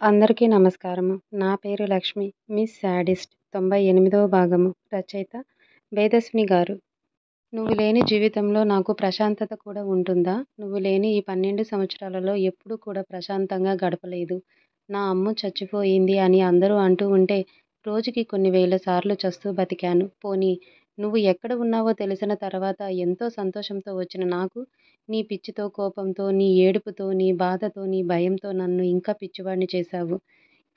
అందరికీ నమస్కారము. నా పేరు లక్ష్మి. మిస్ శాడిస్ట్ 98వ భాగము. రచయిత వేదస్విని గారు. నువ్వు లేని జీవితంలో నాకు ప్రశాంతత కూడా ఉంటుందా? నువ్వు లేని ఈ 12 సంవత్సరాలలో ఎప్పుడూ కూడా ప్రశాంతంగా గడపలేదు. నా అమ్మ చచ్చిపోయింది అని అందరూ అంటూ ఉంటే రోజుకి కొన్ని వేల సార్లు చస్తూ బతికాను. పోనీ నువ్వు ఎక్కడ ఉన్నావో తెలిసిన తర్వాత ఎంతో సంతోషంతో వచ్చిన నాకు నీ పిచ్చితో, కోపంతో, నీ ఏడుపుతో, నీ బాధతో, నీ భయంతో నన్ను ఇంకా పిచ్చివాడిని చేశావు.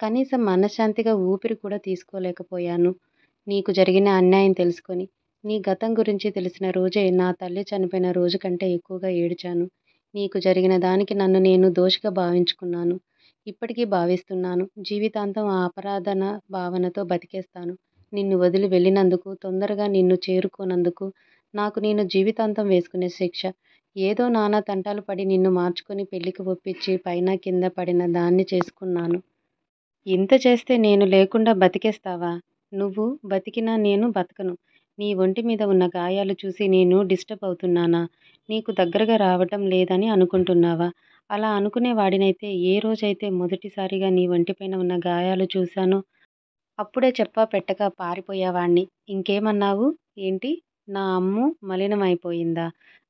కనీసం మనశ్శాంతిగా ఊపిరి కూడా తీసుకోలేకపోయాను. నీకు జరిగిన అన్యాయం తెలుసుకొని. నీ గతం గురించి తెలిసిన రోజే నా తల్లి చనిపోయిన రోజు కంటే ఎక్కువగా ఏడ్చాను. నీకు జరిగిన దానికి నన్ను నేను దోషిగా భావించుకున్నాను. ఇప్పటికీ భావిస్తున్నాను. జీవితాంతం ఆ అపరాధన భావనతో బతికేస్తాను. నిన్ను వదిలి వెళ్ళినందుకు, తొందరగా నిన్ను చేరుకోనందుకు నాకు నేను జీవితాంతం వేసుకునే శిక్ష. ఏదో నానా తంటాలు పడి నిన్ను మార్చుకొని పెళ్ళికి ఒప్పించి పైన కింద పడిన దాన్ని చేసుకున్నాను. ఇంత చేస్తే నేను లేకుండా బతికేస్తావా? నువ్వు బతికినా నేను బతకను. నీ ఒంటి మీద ఉన్న గాయాలు చూసి నేను డిస్టర్బ్ అవుతున్నానా? నీకు దగ్గరగా రావటం లేదని అనుకుంటున్నావా? అలా అనుకునే వాడినైతే ఏ రోజైతే మొదటిసారిగా నీ ఒంటిపైన ఉన్న గాయాలు చూశానో అప్పుడే చెప్పా పెట్టక పారిపోయేవాణ్ణి. ఇంకేమన్నావు? ఏంటి? నా అమ్ము మలినమైపోయిందా?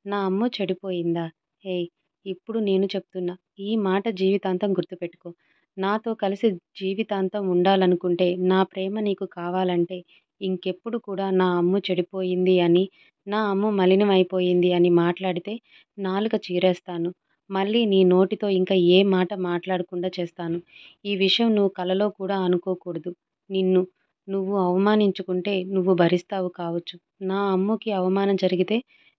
నా అమ్ము చెడిపోయిందా? ఏయ్! ఇప్పుడు నేను చెప్తున్నా. ఈ మాట జీవితాంతం గుర్తుపెట్టుకో. నాతో కలిసి జీవితాంతం ఉండాలనుకుంటే, నా ప్రేమ నీకు కావాలంటే, ఇంకెప్పుడు కూడా నా అమ్ము చెడిపోయింది అని, నా అమ్ము మలినమైపోయింది అని మాట్లాడితే నాలుక చీరేస్తాను. మళ్ళీ నీ నోటితో ఇంకా ఏ మాట మాట్లాడకుండా చేస్తాను. ఈ విషయం నువ్వు కలలో కూడా అనుకోకూడదు. నిన్ను నువ్వు అవమానించుకుంటే నువ్వు భరిస్తావు కావచ్చు. నా అమ్ముకి అవమానం జరిగితే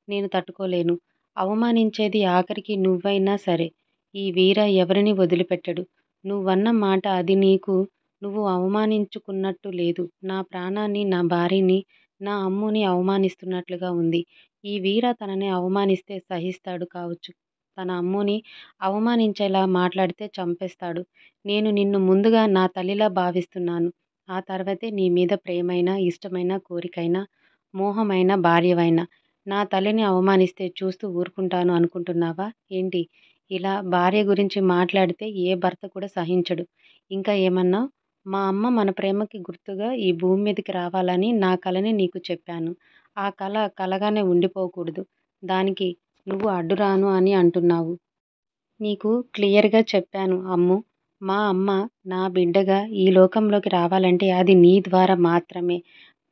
నేను తట్టుకోలేను. అవమానించేది ఆఖరికి నువ్వైనా సరే. ఈ వీర ఎవరిని వదిలిపెట్టడు. నువ్వన్న మాట అది నీకు నువ్వు అవమానించుకున్నట్టు లేదు. నా ప్రాణాన్ని, నా భార్యని, నా అమ్ముని అవమానిస్తున్నట్లుగా ఉంది. ఈ వీర తనని అవమానిస్తే సహిస్తాడు కావచ్చు. తన అమ్ముని అవమానించేలా మాట్లాడితే చంపేస్తాడు. నేను నిన్ను ముందుగా నా తల్లిలా భావిస్తున్నాను. ఆ తర్వాతే నీ మీద ప్రేమైనా, ఇష్టమైన, కోరికైనా, మోహమైన, భార్యవైనా. నా తల్లిని అవమానిస్తే చూస్తూ ఊరుకుంటాను అనుకుంటున్నావా ఏంటి? ఇలా భార్య గురించి మాట్లాడితే ఏ భర్త కూడా సహించడు. ఇంకా ఏమన్నావు? మా అమ్మ మన ప్రేమకి గుర్తుగా ఈ భూమి మీదకి రావాలని నా కలని నీకు చెప్పాను. ఆ కల కలగానే ఉండిపోకూడదు. దానికి నువ్వు అడ్డురాను అని అంటున్నావు. నీకు క్లియర్‌గా చెప్పాను అమ్ము. మా అమ్మ నా బిడ్డగా ఈ లోకంలోకి రావాలంటే అది నీ ద్వారా మాత్రమే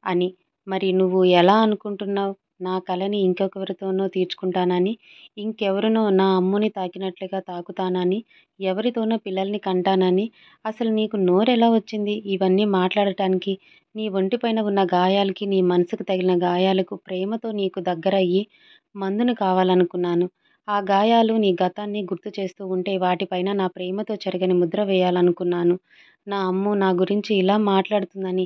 అని. మరి నువ్వు ఎలా అనుకుంటున్నావు? నా కలని ఇంకొకరితోనో తీర్చుకుంటానని, ఇంకెవరినో నా అమ్ముని తాకినట్లుగా తాకుతానని, ఎవరితోనో పిల్లల్ని కంటానని, అసలు నీకు నోరెలా వచ్చింది ఇవన్నీ మాట్లాడటానికి? నీ ఒంటిపైన ఉన్న గాయాలకి, నీ మనసుకు తగిలిన గాయాలకు ప్రేమతో నీకు దగ్గరయ్యి మందును కావాలనుకున్నాను. ఆ గాయాలు నీ గతాన్ని గుర్తు చేస్తూ ఉంటే వాటిపైన నా ప్రేమతో చెరగని ముద్ర వేయాలనుకున్నాను. నా అమ్ము నా గురించి ఇలా మాట్లాడుతుందని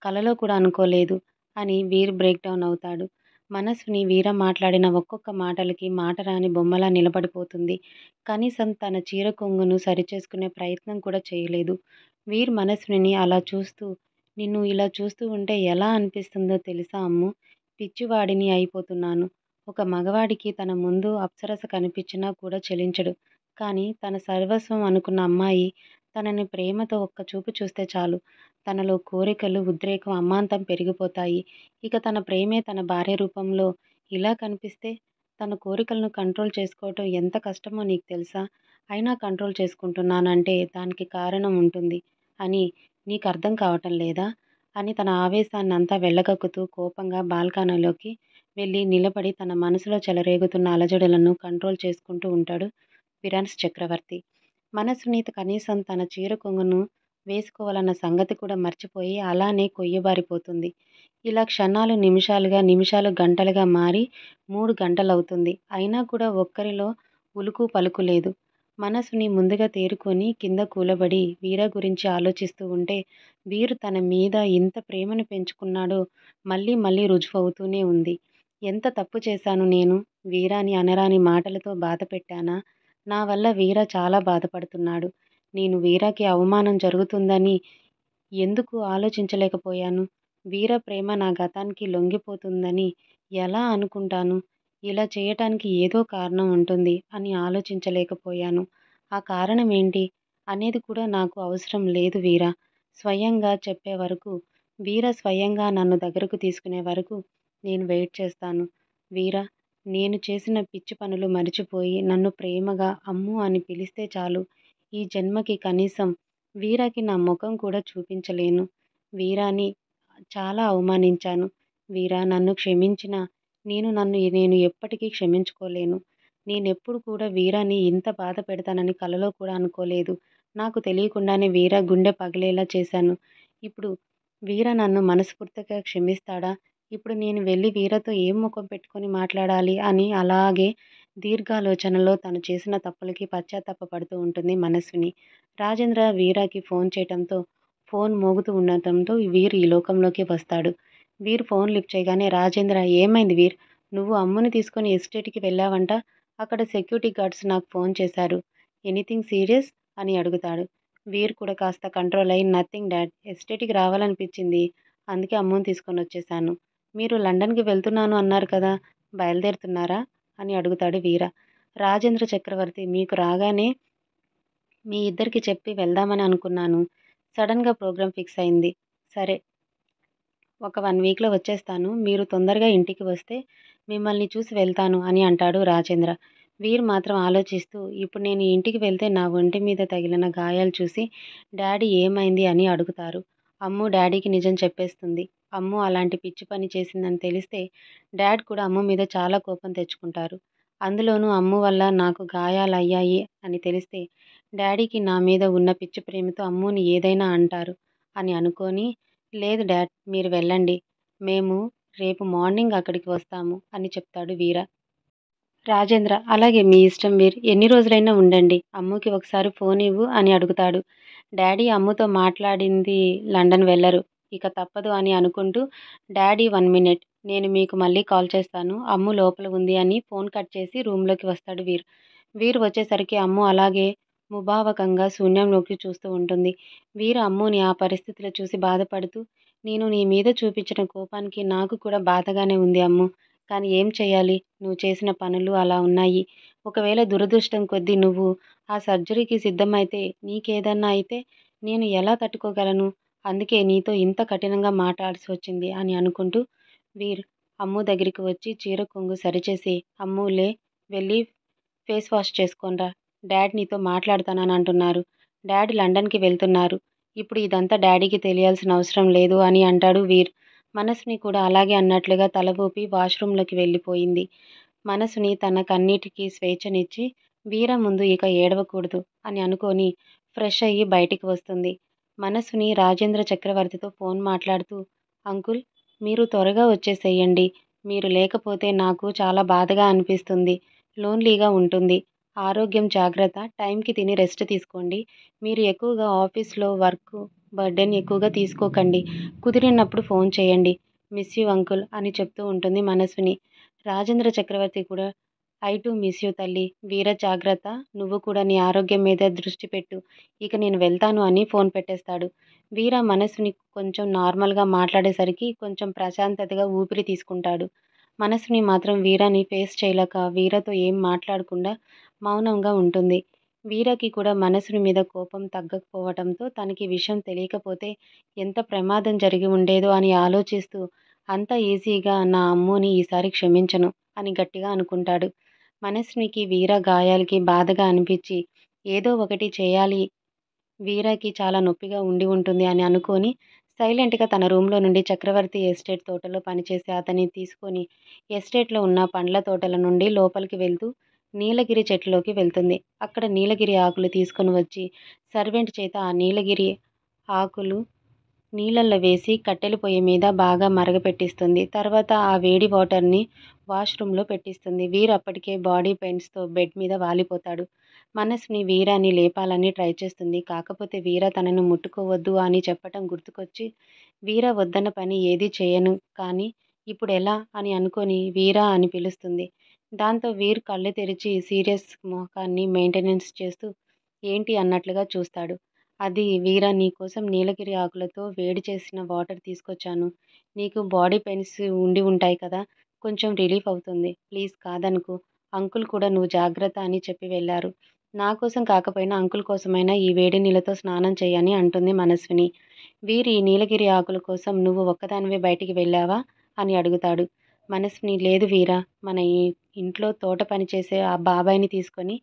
కలలో కూడా అనుకోలేదు అని వీర్ బ్రేక్ డౌన్ అవుతాడు. మనస్విని వీర మాట్లాడిన ఒక్కొక్క మాటలకి మాటరాని బొమ్మలా నిలబడిపోతుంది. కనీసం తన చీర కొంగును సరిచేసుకునే ప్రయత్నం కూడా చేయలేదు. వీర్ మనస్విని అలా చూస్తూ నిన్ను ఇలా చూస్తూ ఉంటే ఎలా అనిపిస్తుందో తెలుసా అమ్ము? పిచ్చివాడిని అయిపోతున్నాను. ఒక మగవాడికి తన ముందు అప్సరస కనిపించినా కూడా చలించడు. కానీ తన సర్వస్వం అనుకున్న అమ్మాయి తనని ప్రేమతో ఒక్క చూపు చూస్తే చాలు. తనలో కోరికలు, ఉద్రేకం అమాంతం పెరిగిపోతాయి. ఇక తన ప్రేమే తన భార్య రూపంలో ఇలా కనిపిస్తే తన కోరికలను కంట్రోల్ చేసుకోవటం ఎంత కష్టమో నీకు తెలుసా? అయినా కంట్రోల్ చేసుకుంటున్నానంటే దానికి కారణం ఉంటుంది అని నీకు అర్థం కావటం లేదా? అని తన ఆవేశాన్నంతా వెళ్ళగక్కుతూ కోపంగా బాల్కనీలోకి వెళ్ళి నిలబడి తన మనసులో చెలరేగుతున్న అలజడులను కంట్రోల్ చేసుకుంటూ ఉంటాడు ఫిరాన్స్ చక్రవర్తి. మనసునీత కనీసం తన చీర కొంగును వేసుకోవాలన్న సంగతి కూడా మర్చిపోయి అలానే కొయ్యబారిపోతుంది. ఇలా క్షణాలు నిమిషాలుగా, నిమిషాలు గంటలుగా మారి 3 గంటలవుతుంది. అయినా కూడా ఒక్కరిలో ఉలుకు పలుకు లేదు. మనసుని ముందుగా తేరుకొని కింద కూలబడి వీర గురించి ఆలోచిస్తూ ఉంటే వీరు తన మీద ఇంత ప్రేమను పెంచుకున్నాడో మళ్ళీ మళ్ళీ రుజువవుతూనే ఉంది. ఎంత తప్పు చేశాను నేను? వీరాని అనరాని మాటలతో బాధపెట్టానా? నా వల్ల వీర చాలా బాధపడుతున్నాడు. నేను వీరాకి అవమానం జరుగుతుందని ఎందుకు ఆలోచించలేకపోయాను? వీర ప్రేమ నా గతానికి లొంగిపోతుందని ఎలా అనుకుంటాను? ఇలా చేయటానికి ఏదో కారణం ఉంటుంది అని ఆలోచించలేకపోయాను. ఆ కారణం ఏంటి? అనేది కూడా నాకు అవసరం లేదు వీరా. స్వయంగా చెప్పే వరకు, వీర స్వయంగా నన్ను దగ్గరకు తీసుకునే వరకు నేను వెయిట్ చేస్తాను. వీరా, నేను చేసిన పిచ్చి పనులు మరిచిపోయి నన్ను ప్రేమగా అమ్ము అని పిలిస్తే చాలు. ఈ జన్మకి కనీసం వీరాకి నా ముఖం కూడా చూపించలేను. వీరాని చాలా అవమానించాను. వీరా, నన్ను క్షమించినా నన్ను ఎప్పటికీ క్షమించుకోలేను. నేనెప్పుడు కూడా వీరాని ఇంత బాధ పెడతానని కలలో కూడా అనుకోలేదు. నాకు తెలియకుండానే వీర గుండె పగిలేలా చేశాను. ఇప్పుడు వీర నన్ను మనస్ఫూర్తిగా క్షమిస్తాడా? ఇప్పుడు నేను వెళ్లి వీరతో ఏం ముఖం పెట్టుకొని మాట్లాడాలి అని అలాగే దీర్ఘాలోచనలో తను చేసిన తప్పులకి పశ్చాత్తాపపడుతూ ఉంటుంది మనస్విని. రాజేంద్ర వీరాకి ఫోన్ చేయటంతో ఫోన్ మోగుతూ ఉండటంతో వీర్ ఈ లోకంలోకి వస్తాడు. వీర్ ఫోన్ లిఫ్ట్ చేయగానే రాజేంద్ర, ఏమైంది వీర్? నువ్వు అమ్ముని తీసుకొని ఎస్టేట్‌కి వెళ్ళావంట. అక్కడ సెక్యూరిటీ గార్డ్స్ నాకు ఫోన్ చేశారు. Anything serious? అని అడుగుతాడు. వీర్ కూడా కాస్త కంట్రోల్ అయ్యి, నథింగ్ డాడ్. ఎస్టేట్‌కి రావాలనిపించింది. అందుకే అమ్ముని తీసుకొనొచ్చేశాను. మీరు లండన్‌కి వెళ్తున్నాను అన్నారు కదా! బయలుదేరుతున్నారా? అని అడుగుతాడు వీర. రాజేంద్ర చక్రవర్తి, మీకు రాగానే మీ ఇద్దరికి చెప్పి వెళ్దామని అనుకున్నాను. సడన్‌గా ప్రోగ్రామ్ ఫిక్స్ అయింది. సరే, ఒక 1 వీక్‌లో వచ్చేస్తాను. మీరు తొందరగా ఇంటికి వస్తే మిమ్మల్ని చూసి వెళ్తాను అని అంటాడు రాజేంద్ర. వీర్ మాత్రం ఆలోచిస్తూ, ఇప్పుడు నేను ఇంటికి వెళ్తే నా ఒంటి మీద తగిలిన గాయాలు చూసి డాడీ ఏమైంది అని అడుగుతారు. అమ్ము డాడీకి నిజం చెప్పేస్తుంది. అమ్ము అలాంటి పిచ్చి పని చేసిందని తెలిస్తే డాడ్ కూడా అమ్ము మీద చాలా కోపం తెచ్చుకుంటారు. అందులోనూ అమ్ము వల్ల నాకు గాయాలయ్యాయి అని తెలిస్తే డాడీకి నా మీద ఉన్న పిచ్చి ప్రేమతో అమ్ముని ఏదైనా అంటారు అని అనుకోని, లేదు డాడ్, మీరు వెళ్ళండి. మేము రేపు మార్నింగ్ అక్కడికి వస్తాము అని చెప్తాడు వీర. రాజేంద్ర, అలాగే మీ ఇష్టం వీర్. ఎన్ని రోజులైనా ఉండండి. అమ్ముకి ఒకసారి ఫోన్ ఇవ్వు అని అడుగుతాడు. డాడీ అమ్ముతో మాట్లాడింది లండన్ వెళ్లరు. ఇక తప్పదు అని అనుకుంటూ, డాడీ 1 మినిట్. నేను మీకు మళ్ళీ కాల్ చేస్తాను. అమ్ము లోపల ఉంది అని ఫోన్ కట్ చేసి రూమ్‌లోకి వస్తాడు వీర్. వీర్ వచ్చేసరికి అమ్ము అలాగే ముభావకంగా శూన్యంలోకి చూస్తూ ఉంటుంది. వీర్ అమ్ముని ఆ పరిస్థితిలో చూసి బాధపడుతూ, నేను నీ మీద చూపించిన కోపానికి నాకు కూడా బాధగానే ఉంది అమ్ము. కానీ ఏం చెయ్యాలి? నువ్వు చేసిన పనులు అలా ఉన్నాయి. ఒకవేళ దురదృష్టం కొద్దీ నువ్వు ఆ సర్జరీకి సిద్ధమైతే నీకేదన్నా అయితే నేను ఎలా తట్టుకోగలను? అందుకే నీతో ఇంత కఠినంగా మాట్లాడాల్సొచ్చింది అని అనుకుంటూ వీర్ అమ్ము దగ్గరికి వచ్చి చీర కొంగు సరిచేసి, అమ్ము లే, వెళ్ళి ఫేస్ వాష్ చేసుకొనిరా. డాడ్ నీతో మాట్లాడతానని అంటున్నారు. డాడ్ లండన్‌కి వెళ్తున్నారు. ఇప్పుడు ఇదంతా డాడీకి తెలియాల్సిన అవసరం లేదు అని అంటాడు వీర్. మనస్విని కూడా అలాగే అన్నట్లుగా తల ఊపి వాష్‌రూమ్‌లోకి వెళ్ళిపోయింది. మనసుని తన కన్నీటికి స్వేచ్ఛనిచ్చి, వీర ముందు ఇక ఏడవకూడదు అని అనుకోని ఫ్రెష్ అయ్యి బయటికి వస్తుంది. మనస్విని రాజేంద్ర చక్రవర్తితో ఫోన్ మాట్లాడుతూ, అంకుల్, మీరు త్వరగా వచ్చేసేయండి. మీరు లేకపోతే నాకు చాలా బాధగా అనిపిస్తుంది. లోన్లీగా ఉంటుంది. ఆరోగ్యం జాగ్రత్త. టైంకి తిని రెస్ట్ తీసుకోండి. మీరు ఎక్కువగా ఆఫీస్‌లో వర్క్ బర్డెన్ ఎక్కువగా తీసుకోకండి. కుదిరినప్పుడు ఫోన్ చేయండి. మిస్ యూ అంకుల్ అని చెప్తూ ఉంటుంది మనస్విని. రాజేంద్ర చక్రవర్తి కూడా, ఐ టూ మిస్ యూ తల్లి. వీర జాగ్రత్త. నువ్వు కూడా నీ ఆరోగ్యం మీద దృష్టి పెట్టు. ఇక నేను వెళ్తాను అని ఫోన్ పెట్టేస్తాడు. వీర మనస్సుని కొంచెం నార్మల్‌గా మాట్లాడేసరికి కొంచెం ప్రశాంతతగా ఊపిరి తీసుకుంటాడు. మనస్సుని మాత్రం వీరని ఫేస్ చేయలేక వీరతో ఏం మాట్లాడకుండా మౌనంగా ఉంటుంది. వీరకి కూడా మనసుని మీద కోపం తగ్గకపోవటంతో తనకి విషయం తెలియకపోతే ఎంత ప్రమాదం జరిగి ఉండేదో అని ఆలోచిస్తూ, అంత ఈజీగా నా అమ్ముని ఈసారి క్షమించను అని గట్టిగా అనుకుంటాడు. మనస్వినికి వీర గాయాలకి బాధగా అనిపించి, ఏదో ఒకటి చేయాలి, వీరకి చాలా నొప్పిగా ఉండి ఉంటుంది అని అనుకోని సైలెంట్‌గా తన రూమ్‌లో నుండి చక్రవర్తి ఎస్టేట్ తోటలో పనిచేసే అతన్ని తీసుకొని ఎస్టేట్‌లో ఉన్న పండ్ల తోటల నుండి లోపలికి వెళ్తూ నీలగిరి చెట్టులోకి వెళ్తుంది. అక్కడ నీలగిరి ఆకులు తీసుకొని వచ్చి సర్వెంట్ చేత ఆ నీలగిరి ఆకులు నీళ్ళల్లో వేసి కట్టెల పొయ్యి మీద బాగా మరగపెట్టిస్తుంది. తర్వాత ఆ వేడి వాటర్‌ని వాష్‌రూమ్‌లో పెట్టిస్తుంది. వీర్ అప్పటికే బాడీ పెయిన్స్‌తో బెడ్ మీద వాలిపోతాడు. మనస్విని వీరాని లేపాలని ట్రై చేస్తుంది. కాకపోతే వీర తనను ముట్టుకోవద్దు అని చెప్పటం గుర్తుకొచ్చి, వీర వద్దన్న పని ఏదీ చేయను కానీ ఇప్పుడెలా అని అనుకోని వీరా అని పిలుస్తుంది. దాంతో వీర్ కళ్ళు తెరిచి సీరియస్ మొఖాన్ని మెయింటెనెన్స్ చేస్తూ ఏంటి అన్నట్లుగా చూస్తాడు. అది, వీర నీకోసం నీలగిరి ఆకులతో వేడి చేసిన వాటర్ తీసుకొచ్చాను. నీకు బాడీ పెయిన్స్ ఉండి ఉంటాయి కదా! కొంచెం రిలీఫ్ అవుతుంది. ప్లీజ్ కాదనకు. అంకుల్ కూడా నువ్వు జాగ్రత్త అని చెప్పి వెళ్లారు. నా కోసం కాకపోయినా అంకుల్ కోసమైనా ఈ వేడి నీళ్ళతో స్నానం చెయ్యని అంటుంది మనస్విని. వీరు ఈ నీలగిరి ఆకుల కోసం నువ్వు ఒక్కదానివే బయటికి వెళ్ళావా అని అడుగుతాడు. మనస్విని లేదు వీరా, మన ఇంట్లో తోట పని చేసే ఆ బాబాయిని తీసుకొని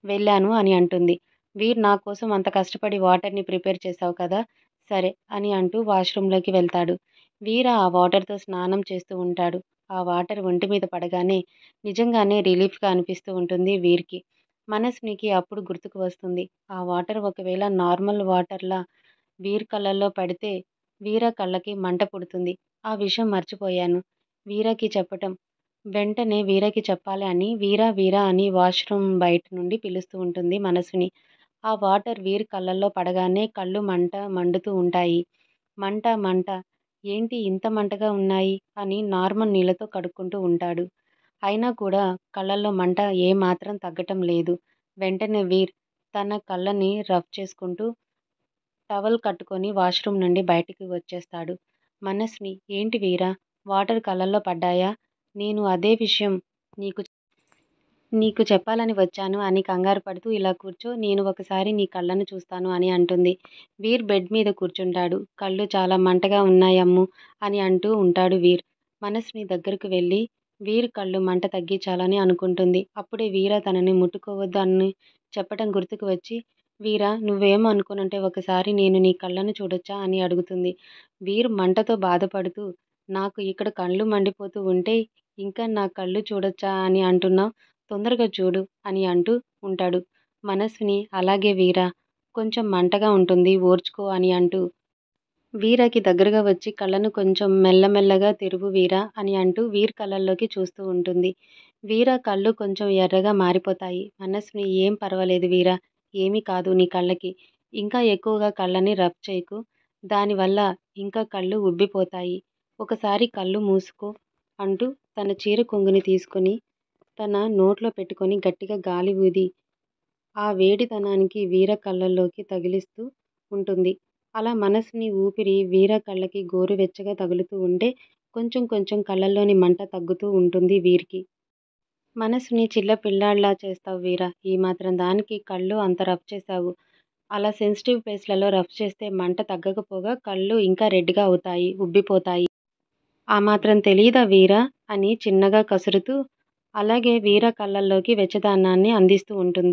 వెళ్ళాను అని అంటుంది. వీరు నా కోసం అంత కష్టపడి వాటర్ని ప్రిపేర్ చేశావు కదా, సరే అని అంటూ వాష్రూమ్లోకి వెళ్తాడు. వీర ఆ వాటర్తో స్నానం చేస్తూ ఉంటాడు. ఆ వాటర్ ఒంటి మీద పడగానే నిజంగానే రిలీఫ్గా అనిపిస్తూ ఉంటుంది వీరికి. మనస్వినికి అప్పుడు గుర్తుకు వస్తుంది, ఆ వాటర్ ఒకవేళ నార్మల్ వాటర్లా వీర్ కళ్ళల్లో పడితే వీర కళ్ళకి మంట పుడుతుంది. ఆ విషయం మర్చిపోయాను వీరకి చెప్పటం. వెంటనే వీరకి చెప్పాలి అని వీరా వీరా అని వాష్రూమ్ బయట నుండి పిలుస్తూ ఉంటుంది మనస్విని. ఆ వాటర్ వీర్ కళ్ళల్లో పడగానే కళ్ళు మండుతూ ఉంటాయి. మంట మంట, ఏంటి ఇంత మంటగా ఉన్నాయి అని నార్మల్ నీళ్ళతో కడుక్కుంటూ ఉంటాడు. అయినా కూడా కళ్ళల్లో మంట ఏమాత్రం తగ్గటం లేదు. వెంటనే వీర్ తన కళ్ళని రఫ్ చేసుకుంటూ టవల్ కట్టుకొని వాష్రూమ్ నుండి బయటికి వచ్చేస్తాడు. మనస్ని ఏంటి వీరా, వాటర్ కళ్ళల్లో పడ్డాయా, నేను అదే విషయం నీకు నీకు చెప్పాలని వచ్చాను అని కంగారు పడుతూ ఇలా కూర్చో, నేను ఒకసారి నీ కళ్ళను చూస్తాను అని అంటుంది. వీర్ బెడ్ మీద కూర్చుంటాడు. కళ్ళు చాలా మంటగా ఉన్నాయమ్ము అని అంటూ ఉంటాడు వీర్. మనస్ని దగ్గరకు వెళ్ళి వీర్ కళ్ళు మంట తగ్గించాలని అనుకుంటుంది. అప్పుడే వీర తనని ముట్టుకోవద్దు అని చెప్పటం గుర్తుకు వచ్చి, వీరా నువ్వేమో అనుకునుంటే ఒకసారి నేను నీ కళ్ళను చూడొచ్చా అని అడుగుతుంది. వీర్ మంటతో బాధపడుతూ నాకు ఇక్కడ కళ్ళు మండిపోతూ ఉంటే ఇంకా నా కళ్ళు చూడొచ్చా అని అంటున్నావు, తొందరగా చూడు అని అంటూ ఉంటాడు. మనస్విని అలాగే వీరా, కొంచెం మంటగా ఉంటుంది ఓర్చుకో అని అంటూ వీరాకి దగ్గరగా వచ్చి కళ్ళను కొంచెం మెల్లమెల్లగా తెరువు వీరా అని అంటూ వీర్ కళ్ళల్లోకి చూస్తూ ఉంటుంది. వీర కళ్ళు కొంచెం ఎర్రగా మారిపోతాయి. మనస్విని ఏం పర్వాలేదు వీరా, ఏమీ కాదు నీ కళ్ళకి. ఇంకా ఎక్కువగా కళ్ళని రబ్ చేయకు, దానివల్ల ఇంకా కళ్ళు ఉబ్బిపోతాయి. ఒకసారి కళ్ళు మూసుకో అంటూ తన చీర కొంగుని తీసుకొని తన నోట్లో పెట్టుకొని గట్టిగా గాలి ఊది ఆ వేడితనానికి వీర కళ్ళల్లోకి తగిలిస్తూ ఉంటుంది. అలా మనస్విని ఊపిరి వీర కళ్ళకి గోరువెచ్చగా తగులుతూ ఉంటే కొంచెం కొంచెం కళ్ళల్లోని మంట తగ్గుతూ ఉంటుంది వీరికి. మనస్విని చిల్ల పిల్లాడిలా చేస్తావు వీరా, ఈ మాత్రం దానికి కళ్ళు అంత రఫ్ చేశావు. అలా సెన్సిటివ్ ప్లేస్లలో రఫ్ చేస్తే మంట తగ్గకపోగా కళ్ళు ఇంకా రెడ్గా అవుతాయి, ఉబ్బిపోతాయి. ఆ మాత్రం తెలీదా వీరా అని చిన్నగా కసురుతూ అలాగే వీర కళ్ళల్లోకి వెచ్చదనాన్ని అందిస్తూ ఉంటుంది.